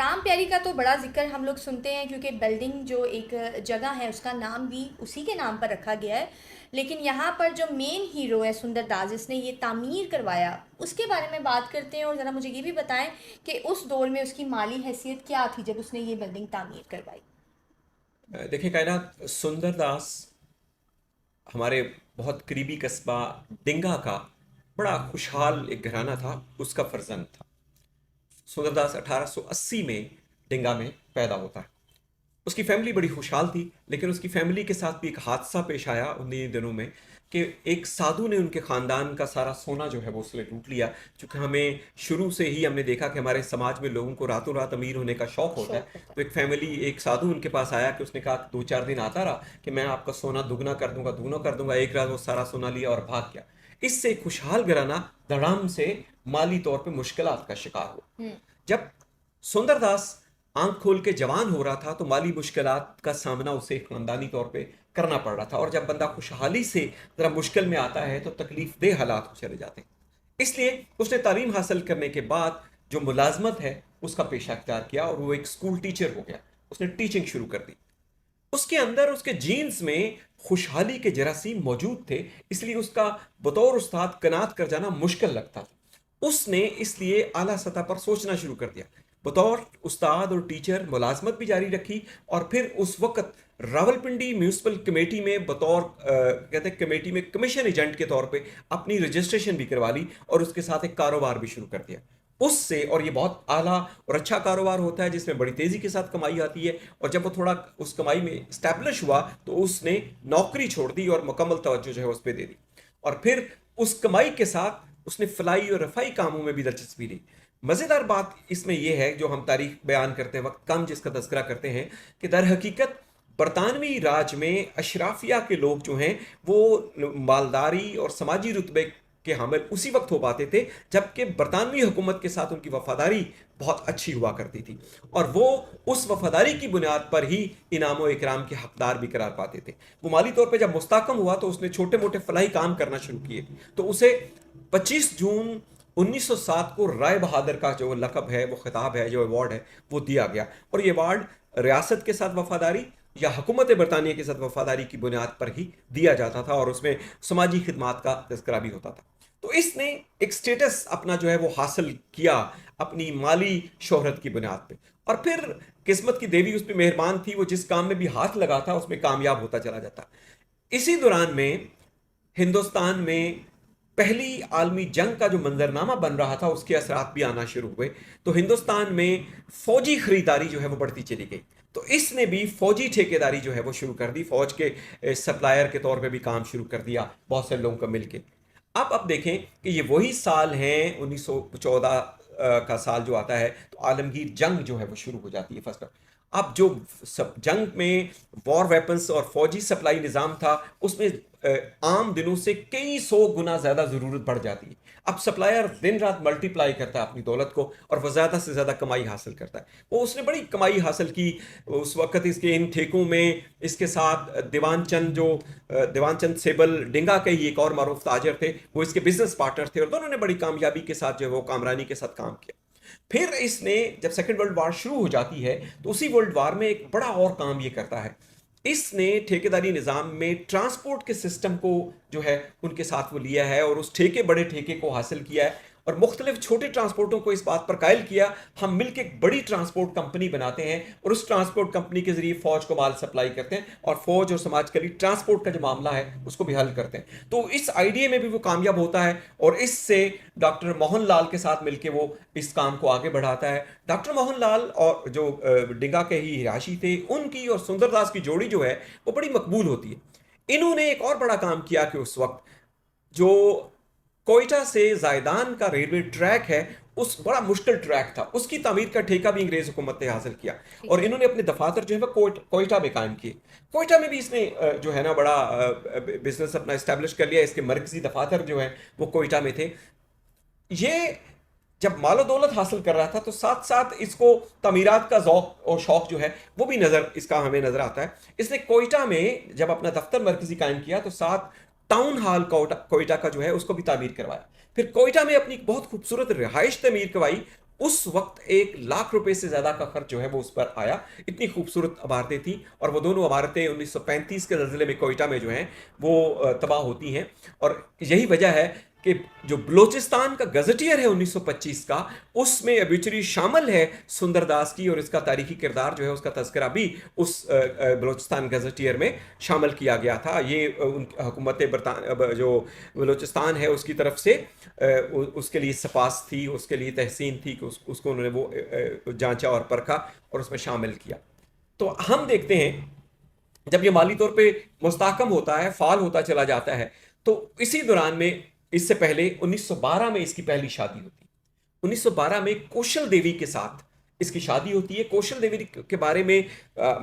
राम प्यारी का तो बड़ा ज़िक्र हम लोग सुनते हैं क्योंकि बिल्डिंग जो एक जगह है उसका नाम भी उसी के नाम पर रखा गया है। लेकिन यहाँ पर जो मेन हीरो है सुंदर दास जिसने ये तामीर करवाया उसके बारे में बात करते हैं और ज़रा मुझे ये भी बताएं कि उस दौर में उसकी माली हैसियत क्या थी जब उसने ये बिल्डिंग तामीर करवाई। देखिए कायनात सुंदरदास हमारे बहुत करीबी कस्बा डिंगा का बड़ा खुशहाल एक घराना था। उसका फर्जंद था। सुंदरदास 1880 में डिंगा में पैदा होता है। उसकी फैमिली बड़ी खुशहाल थी, लेकिन उसकी फैमिली के साथ भी एक हादसा पेश आया उन्हीं दिनों में कि एक साधु ने उनके खानदान का सारा सोना जो है वो उसने लूट लिया। क्योंकि हमें शुरू से ही हमने देखा कि हमारे समाज में लोगों को रातों रात अमीर होने का शौक होता है। शौक होता तो एक फैमिली, एक साधु उनके पास आया कि उसने कहा 2-4 दिन आता रहा कि मैं आपका सोना दुगना कर दूंगा, दुगना कर दूंगा। एक रात वो सारा सोना लिया और भाग गया। इससे खुशहाल घराना धड़ाम से माली तौर पे मुश्किलात का शिकार हुआ। है। जब सुंदरदास आंख खोल के जवान हो रहा था तो माली मुश्किलात का सामना उसे खानदानी तौर पे करना पड़ रहा था। और जब बंदा खुशहाली से जरा मुश्किल में आता है तो तकलीफ दे हालात हो चले जाते हैं। इसलिए उसने तालीम हासिल करने के बाद जो मुलाजमत है उसका पेशा अख्तियार किया और वो एक स्कूल टीचर हो गया। उसने टीचिंग शुरू कर दी। उसके अंदर, उसके जीन्स में खुशहाली के जरासीम मौजूद थे, इसलिए उसका बतौर उस्ताद कनात कर जाना मुश्किल लगता था। उसने इसलिए आला सतह पर सोचना शुरू कर दिया। बतौर उस्ताद और टीचर मुलाजमत भी जारी रखी और फिर उस वक्त रावलपिंडी म्यूनिसिपल कमेटी में बतौर कहते हैं कमेटी में कमीशन एजेंट के तौर पे अपनी रजिस्ट्रेशन भी करवा ली और उसके साथ एक कारोबार भी शुरू कर दिया उससे। और ये बहुत आला और अच्छा कारोबार होता है जिसमें बड़ी तेजी के साथ कमाई आती है। और जब वो थोड़ा उस कमाई में स्टैब्लिश हुआ तो उसने नौकरी छोड़ दी और मुकम्मल तवज्जो जो है उस पर दे दी। और फिर उस कमाई के साथ उसने फलाई और रफाई कामों में भी दिलचस्पी ली। मजेदार बात इसमें यह है, जो हम तारीख बयान करते वक्त कम जिसका तस्करा करते हैं, कि दर हकीकत बरतानवी राज में अशराफिया के लोग जो हैं वो मालदारी और समाजी रुतबे के हामिल उसी वक्त हो पाते थे जबकि बरतानवी हुकूमत के साथ उनकी वफादारी बहुत अच्छी हुआ करती थी। और वो उस वफादारी की बुनियाद पर ही इनाम और इकराम के हकदार भी करार पाते थे। वो माली तौर पे जब मुस्तकम हुआ तो उसने छोटे मोटे फलाही काम करना शुरू किए। तो उसे 25 जून 1907 को राय बहादुर का जो लकब है, वो खिताब है, जो अवार्ड है, वो दिया गया। और ये अवार्ड रियासत के साथ वफादारी या हुकूमत बरतानिया के साथ वफादारी की बुनियाद पर ही दिया जाता था और उसमें समाजी खिदमात का तस्करा भी होता था। तो इसने एक स्टेटस अपना जो है वो हासिल किया अपनी माली शोहरत की बुनियाद पे। और फिर किस्मत की देवी उस पर मेहरबान थी, वो जिस काम में भी हाथ लगाता उसमें कामयाब होता चला जाता। इसी दौरान में हिंदुस्तान में पहली आलमी जंग का जो मंजरनामा बन रहा था उसके असरात भी आना शुरू हुए। तो हिंदुस्तान में फौजी खरीदारी जो है वो बढ़ती चली गई। तो इसने भी फौजी ठेकेदारी जो है वो शुरू कर दी, फौज के सप्लायर के तौर पे भी काम शुरू कर दिया बहुत से लोगों को मिलके। अब देखें कि ये वही साल हैं 1914 का साल जो आता है तो आलमगीर जंग जो है वो शुरू हो जाती है फर्स्ट। अब जो सब जंग में वॉर वेपन्स और फौजी सप्लाई निज़ाम था उसमें आम दिनों से कई सौ गुना ज़्यादा ज़रूरत बढ़ जाती है। अब सप्लायर दिन रात मल्टीप्लाई करता है अपनी दौलत को और वह ज़्यादा से ज़्यादा कमाई हासिल करता है। वो उसने बड़ी कमाई हासिल की उस वक्त इसके इन ठेकों में। इसके साथ दीवानचंद सेबल डिंगा के ही एक और मारूफ ताजर थे, वो इसके बिजनेस पार्टनर थे और दोनों ने बड़ी कामयाबी के साथ जो है वो कामरानी के साथ काम किया। फिर इसने जब सेकेंड वर्ल्ड वार शुरू हो जाती है तो उसी वर्ल्ड वार में एक बड़ा और काम ये करता है। इसने ठेकेदारी निज़ाम में ट्रांसपोर्ट के सिस्टम को जो है उनके साथ वो लिया है और उस बड़े ठेके को हासिल किया है और मुख्तलिफ छोटे ट्रांसपोर्टों को इस बात पर कायल किया हम मिलकर एक बड़ी ट्रांसपोर्ट कंपनी बनाते हैं और उस ट्रांसपोर्ट कंपनी के जरिए फौज को माल सप्लाई करते हैं और फौज और समाज के लिए ट्रांसपोर्ट का जो मामला है उसको भी हल करते हैं। तो इस आइडिया में भी वो कामयाब होता है और इससे डॉक्टर मोहनलाल के साथ मिलकर वो इस काम को आगे बढ़ाता है। डॉक्टर मोहनलाल और जो डिंगा के ही रिहायशी थे उनकी और सुंदरदास की जोड़ी जो है वो बड़ी मकबूल होती है। इन्होंने एक और बड़ा काम किया कि उस वक्त जो कोयटा से जायदान का रेलवे ट्रैक है, उस बड़ा मुश्किल ट्रैक था, उसकी तामीर का ठेका भी अंग्रेज हुकूमत ने हासिल किया ठीक और है। इन्होंने अपने दफातर जो है वो कोयटा में कायम किए। कोयटा में भी इसने जो है ना बड़ा बिजनेस अपना इस्टेब्लिश कर लिया। इसके मरकजी दफातर जो है वो कोयटा में थे। ये जब मालो दौलत हासिल कर रहा था तो साथ साथ इसको तमीरात का जौक और शौक जो है वो भी नजर इसका हमें नजर आता है। इसने कोयटा में जब अपना दफ्तर मरकजी कायम किया तो साथ टाउन हॉल कोयटा का जो है उसको भी तामीर करवाया। फिर कोयटा में अपनी बहुत खूबसूरत रिहाइश तमीर करवाई। उस वक्त 1 लाख रुपए से ज्यादा का खर्च जो है वो उस पर आया। इतनी खूबसूरत इमारतें थी, और वो दोनों इमारतें 1935 के जल्जले में कोयटा में जो हैं वो तबाह होती हैं। और यही वजह है कि जो बलोचिस्तान का गजटियर है 1925 का, उसमें अबिचुरी शामिल है सुंदरदास की, और इसका तारीखी किरदार जो है उसका तज़किरा भी उस बलोचिस्तान गजटियर में शामिल किया गया था। ये हुकूमत जो बलोचिस्तान है उसकी तरफ से उसके लिए सपास थी, उसके लिए तहसीन थी कि उसको उन्होंने वो जांचा और परखा और उसमें शामिल किया। तो हम देखते हैं जब ये माली तौर पे मुस्तहकम होता है, फाल होता चला जाता है, तो इसी दौरान में, इससे पहले 1912 में इसकी पहली शादी होती है। 1912 में कौशल देवी के साथ इसकी शादी होती है। कौशल देवी के बारे में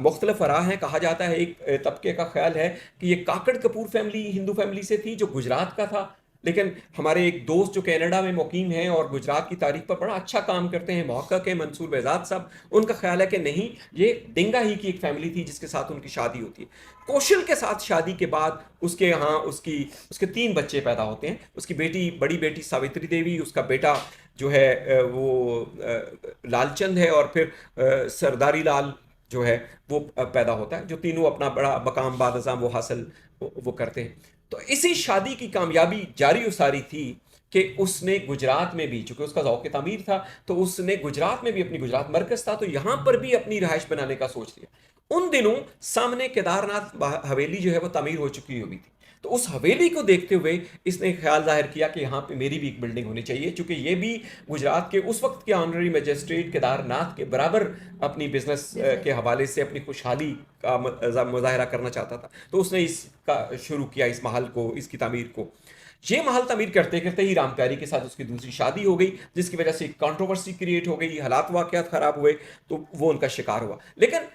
मुख्तलिफ आरा हैं। कहा जाता है, एक तबके का ख्याल है कि ये काकड़ कपूर फैमिली हिंदू फैमिली से थी जो गुजरात का था, लेकिन हमारे एक दोस्त जो कनाडा में मुकीम हैं और गुजरात की तारीख पर बड़ा अच्छा काम करते हैं, मुहक्किक हैं मंसूर बेजाद साहब, उनका ख्याल है कि नहीं, ये डिंगा ही की एक फैमिली थी जिसके साथ उनकी शादी होती है। कौशल के साथ शादी के बाद उसके यहाँ उसके 3 बच्चे पैदा होते हैं। उसकी बेटी, बड़ी बेटी सावित्री देवी, उसका बेटा जो है वो लालचंद है, और फिर सरदारी लाल जो है वो पैदा होता है, जो तीनों अपना बड़ा मकाम बादशाह वो हासिल वो करते हैं। तो इसी शादी की कामयाबी जारी उसारी थी कि उसने गुजरात में भी, चूंकि उसका ज़ौक़ तामीर था, तो उसने गुजरात में भी अपनी, गुजरात मरकज़ था, तो यहाँ पर भी अपनी रिहाइश बनाने का सोच लिया। उन दिनों सामने केदारनाथ हवेली जो है वो तामीर हो चुकी हुई थी, तो उस हवेली को देखते हुए इसने ख्याल जाहिर किया कि यहाँ पे मेरी भी एक बिल्डिंग होनी चाहिए, क्योंकि ये भी गुजरात के उस वक्त के ऑनररी मजिस्ट्रेट केदारनाथ के बराबर अपनी बिजनेस के हवाले से अपनी खुशहाली का मुजाहरा करना चाहता था। तो उसने इसका शुरू किया, इस महल को, इसकी तामीर को। ये महल तामीर करते करते ही राम प्यारी के साथ उसकी दूसरी शादी हो गई, जिसकी वजह से कंट्रोवर्सी क्रिएट हो गई, हालात वाक़यात खराब हुए, तो वो उनका शिकार हुआ। लेकिन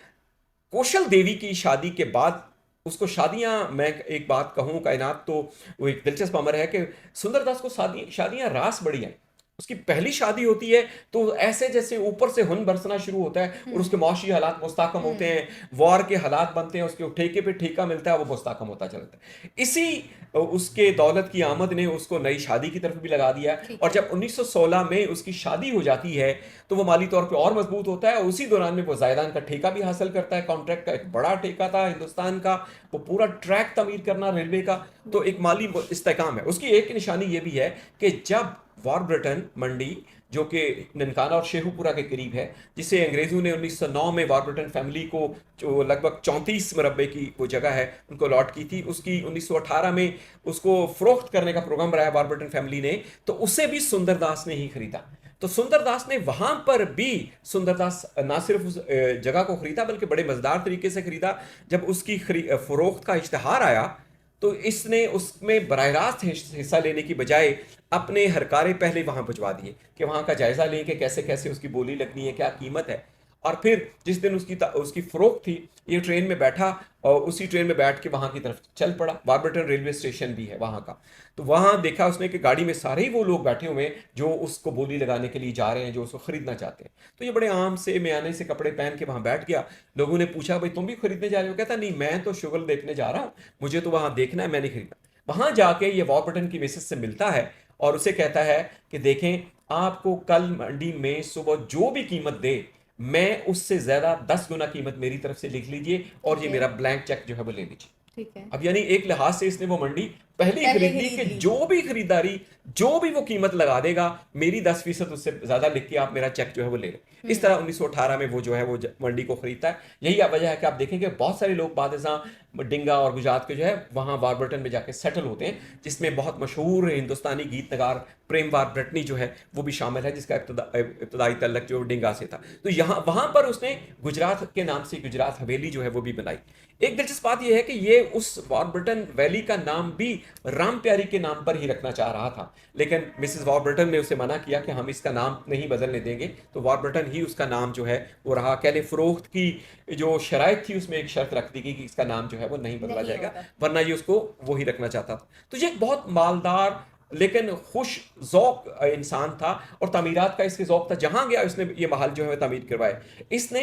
कौशल देवी की शादी के बाद उसको शादियां, मैं एक बात कहूं कायनात, तो वो एक दिलचस्प अमर है कि सुंदरदास को शादियां रास बड़ी आई। उसकी पहली शादी होती है तो ऐसे जैसे ऊपर से हुन बरसना शुरू होता है, और उसके माशी हालात मुस्तहकम होते हैं, वॉर के हालात बनते हैं, उसके ठेके पे ठेका मिलता है, वो मुस्तहकम होता चलता है। इसी उसके दौलत की आमद ने उसको नई शादी की तरफ भी लगा दिया, और जब 1916 में उसकी शादी हो जाती है तो वो माली तौर पे और मजबूत होता है, और उसी दौरान में वो जायदान का ठेका भी हासिल करता है। कॉन्ट्रैक्ट का एक बड़ा ठेका था हिंदुस्तान का, वो पूरा ट्रैक तमीर करना रेलवे का, तो एक माली इस्तेकाम है। उसकी एक निशानी ये भी है कि जब वॉरब्रिटन मंडी, जो कि ननकाना और शेखुपुरा के करीब है, जिसे अंग्रेजों ने 1909 में वॉरब्रिटन फैमिली को, जो लगभग 34 मरबे की वो जगह है, उनको अलॉट की थी, उसकी 1918 में उसको फरोख्त करने का प्रोग्राम बनाया वॉरब्रिटन फैमिली ने, तो उसे भी सुंदरदास ने ही खरीदा। तो सुंदरदास ने वहां पर भी, सुंदरदास ना सिर्फ उस जगह को खरीदा बल्कि बड़े मजेदार तरीके से खरीदा। जब उसकी फरोख्त का इश्तिहार आया तो इसने उसमें बराह रास्त हिस्सा लेने की बजाय अपने हरकारे पहले वहां भिजवा दिए कि वहां का जायजा लें कि कैसे कैसे उसकी बोली लगनी है, क्या कीमत है। और फिर जिस दिन उसकी फरोख्त थी, ये ट्रेन में बैठा और उसी ट्रेन में बैठ के वहां की तरफ चल पड़ा। वॉरब्रिटन रेलवे स्टेशन भी है वहां का, तो वहां देखा उसने कि गाड़ी में सारे ही वो लोग बैठे हुए हैं जो उसको बोली लगाने के लिए जा रहे हैं, जो उसको खरीदना चाहते हैं। तो ये बड़े आम से म्याने से कपड़े पहन के वहां बैठ गया। लोगों ने पूछा, भाई तुम भी खरीदने जा रहे हो? कहता, नहीं, मैं तो शुगल देखने जा रहा हूँ, मुझे तो वहां देखना है, मैं नहीं खरीदना। वहां जाके ये वॉरब्रिटन की मिसेस से मिलता है और उसे कहता है कि देखें, आपको कल मंडी में सुबह जो भी कीमत दे, मैं उससे ज्यादा 10 गुना कीमत मेरी तरफ से लिख लीजिए, और ये मेरा ब्लैंक चेक जो है वो ले लीजिए। ठीक है। अब यानी एक लिहाज से इसने वो मंडी पहले खरीद ली कि जो भी खरीदारी, जो भी वो कीमत लगा देगा, मेरी 10% उससे ज्यादा लिख के आप मेरा चेक जो है वो ले लें। इस तरह 1918 में वो जो है वो मंडी को खरीदता है। यही वजह है कि आप देखेंगे बहुत सारे लोग बादशाह डिंगा और गुजरात के जो है वहां वॉरब्रिटन में जाके सेटल होते हैं, जिसमें बहुत मशहूर हिंदुस्तानी गीत नगार प्रेम वॉरब्रिटनी जो है वो भी शामिल है, जिसका इब्तदाई तल्लक जो डिंगा से था। तो यहाँ वहां पर उसने गुजरात के नाम से गुजरात हवेली जो है वो भी बनाई। एक दिलचस्प बात यह है कि ये उस वॉरब्रिटन वैली का नाम भी राम प्यारी के नाम पर ही रखना चाह रहा था, लेकिन मिसेस वॉरब्रिटन ने उसे मना किया कि हम इसका नाम नहीं बदलने देंगे। तो वॉरब्रिटन ही उसका नाम जो है वो रहा। कहले फरोख्त की जो शराइत थी उसमें एक शर्त रख दी गई कि इसका नाम जो है वो नहीं बदला जाएगा, वरना ये उसको वो ही रखना चाहता था। तो ये एक बहुत मालदार लेकिन खुश ज़ौक़ इंसान था, और तामीरात का इसके ज़ौक़ था। जहां गया उसने ये महल जो है तामीर करवाए। इसने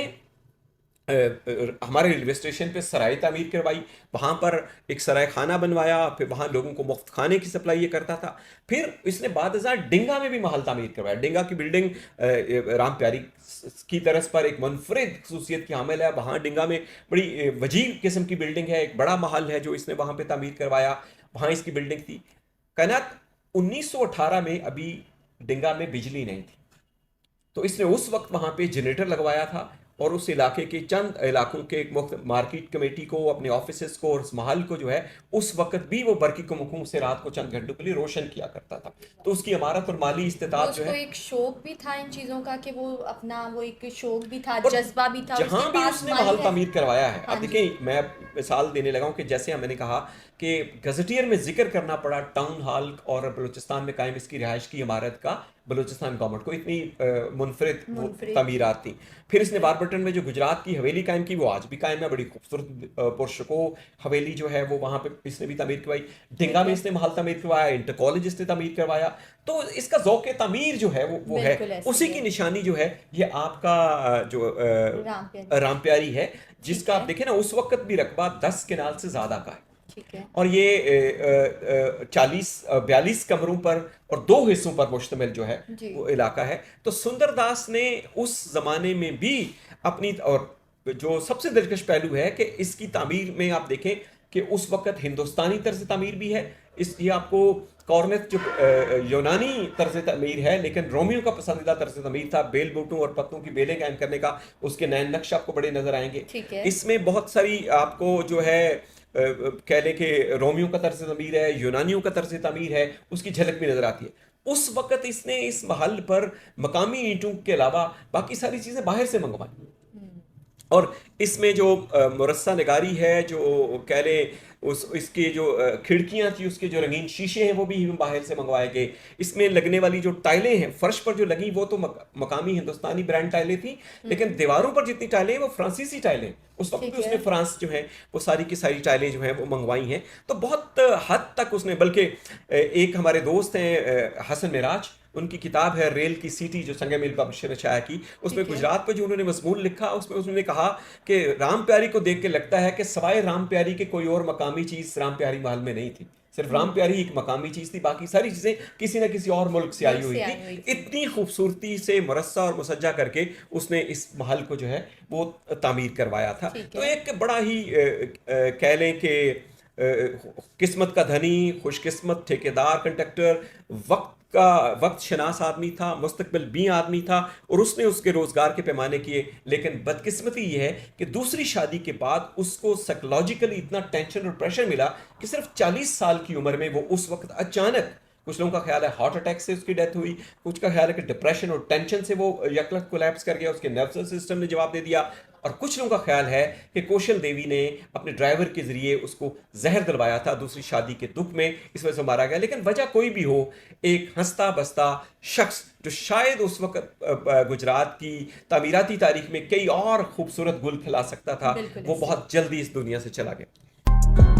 हमारे रेलवे स्टेशन पे सराय तामीर करवाई, वहाँ पर एक सराय खाना बनवाया, फिर वहाँ लोगों को मुफ्त खाने की सप्लाई ये करता था। फिर इसने बाद हजार डिंगा में भी महल तामीर करवाया। डिंगा की बिल्डिंग राम प्यारी की तरस पर एक मुनफरिद खसूसियत की हामिल है। वहाँ डिंगा में बड़ी वजीर किस्म की बिल्डिंग है, एक बड़ा महल है जो इसने वहाँ पे तामीर करवाया, वहाँ इसकी बिल्डिंग थी। कायनात 1918 में अभी डिंगा में बिजली नहीं थी, तो इसने उस वक्त वहां पे जनरेटर लगवाया था और उस इलाके के चंद इलाकों के मार्केट कमेटी को, अपने ऑफिसेस को और उस महल को जो है उस वक्त भी वो बरकी कुमकुम से रात को चंद घंटों के लिए रोशन किया करता था। तो उसकी इमारत और माली वो इस्तेताब जो उसको है, एक शौक भी था इन चीज़ों का कि वो अपना वो एक शौक भी था, और जज्बा भी था, जहां उसके भी पास उसने माली महल है। तामीर करवाया है, हाँ अब जी। देखिए मैं मिसाल देने लगा हूं कि जैसे मैंने कहा कि गजटियर में जिक्र करना पड़ा टाउन हॉल और बलूचिस्तान में कायम इसकी रिहाइश की इमारत का बलूचिस्तान गवर्नमेंट को, इतनी मुनफरिद वो मुनफरिद थी। तामीरात थी। फिर इसने ठीक है। बारबटन में जो गुजरात की हवेली कायम की वो आज भी कायम है, बड़ी खूबसूरत पुरशको हवेली जो है वो वहां पे इसने भी तामीर करवाई। डिंगा ठीक में है। इसने महल तामीर करवाया, इंटर कॉलेज इसने तामीर करवाया। तो इसका ज़ौक़ तामीर जो है वो है, बिल्कुल ऐसे उसी ही की है। निशानी जो है ये आपका जो राम प्यारी। राम प्यारी है, ठीक जिसका आप है। देखें ना उस वक्त भी रकबा 10 किनाल से ज्यादा का है। ठीक है। और ये 42 कमरों पर और 2 हिस्सों पर मुश्तमिल जो है जी। वो इलाका है। तो सुंदरदास ने उस जमाने में भी अपनी, और जो सबसे दिलकश पहलू है कि इसकी तामीर में आप देखें कि उस वक्त हिंदुस्तानी तर्ज तामीर भी है। इस ये आपको कॉर्नेथ जो यूनानी तर्ज तमीर है, लेकिन रोमियो का पसंदीदा तर्ज तमीर था, बेल बूटों और पत्तों की बेलें कायम करने का। उसके नए नक्श आपको बड़े नजर आएंगे। ठीक है। इसमें बहुत सारी आपको जो है कह लें कि रोमियो का तर्ज तमीर है, यूनानियों का तर्ज तमीर है, उसकी झलक भी नजर आती है। उस वक्त इसने इस महल पर मकामी ईंटों के अलावा बाकी सारी चीजें बाहर से मंगवाई। और इसमें जो मुरस्सा नगारी है, जो कह लें उस इसके जो खिड़कियां थी, उसके जो रंगीन शीशे हैं वो भी बाहर से मंगवाए गए। इसमें लगने वाली जो टाइलें हैं फर्श पर जो लगी वो तो मकामी हिंदुस्तानी ब्रांड टाइलें थी, लेकिन दीवारों पर जितनी टाइलें हैं वो फ्रांसीसी टाइलें। उस वक्त ठीक भी उसने है। फ्रांस जो है वो सारी की सारी टाइलें जो हैं वो मंगवाई हैं। तो बहुत हद तक उसने, बल्कि एक हमारे दोस्त हैं हसन मिराज, उनकी किताब है रेल की सीटी जो संगे मिल पब्लिशर ने छाया की, उसमें ठीक है। गुजरात पे जो उन्होंने मजमून लिखा उसमें उन्होंने कहा कि राम प्यारी को देख के लगता है कि सवाए राम प्यारी के कोई और मकामी चीज राम प्यारी महल में नहीं थी, सिर्फ राम प्यारी एक मकामी चीज थी, बाकी सारी चीजें किसी ना किसी और मुल्क से आई मुल्क हुई से थी। आई हुई थी। इतनी खूबसूरती से मुरस्सा और मुसज्जा करके उसने इस महल को जो है वो तामीर करवाया था। ठीक तो है। एक बड़ा ही कह लें कि किस्मत का धनी, खुशकिस्मत ठेकेदार, कंडक्टर, वक्त शनास आदमी था, मुस्तकबिल बी आदमी था, और उसने उसके रोजगार के पैमाने किए। लेकिन बदकिस्मती यह है कि दूसरी शादी के बाद उसको साइकोलॉजिकली इतना टेंशन और प्रेशर मिला कि सिर्फ 40 साल की उम्र में वो उस वक्त अचानक, कुछ लोगों का ख्याल है हार्ट अटैक से उसकी डेथ हुई, कुछ का ख्याल है कि डिप्रेशन और टेंशन से वो यकलक कोलैप्स कर गया, उसके नर्वस सिस्टम ने जवाब दे दिया, और कुछ लोगों का ख्याल है कि कौशल देवी ने अपने ड्राइवर के जरिए उसको जहर दिलवाया था दूसरी शादी के दुख में, इस वजह से मारा गया। लेकिन वजह कोई भी हो, एक हंसता बसता शख्स जो शायद उस वक्त गुजरात की तामीराती तारीख में कई और खूबसूरत गुल खिला सकता था, बिल्कुल वो ऐसे ही। बहुत जल्दी इस दुनिया से चला गया।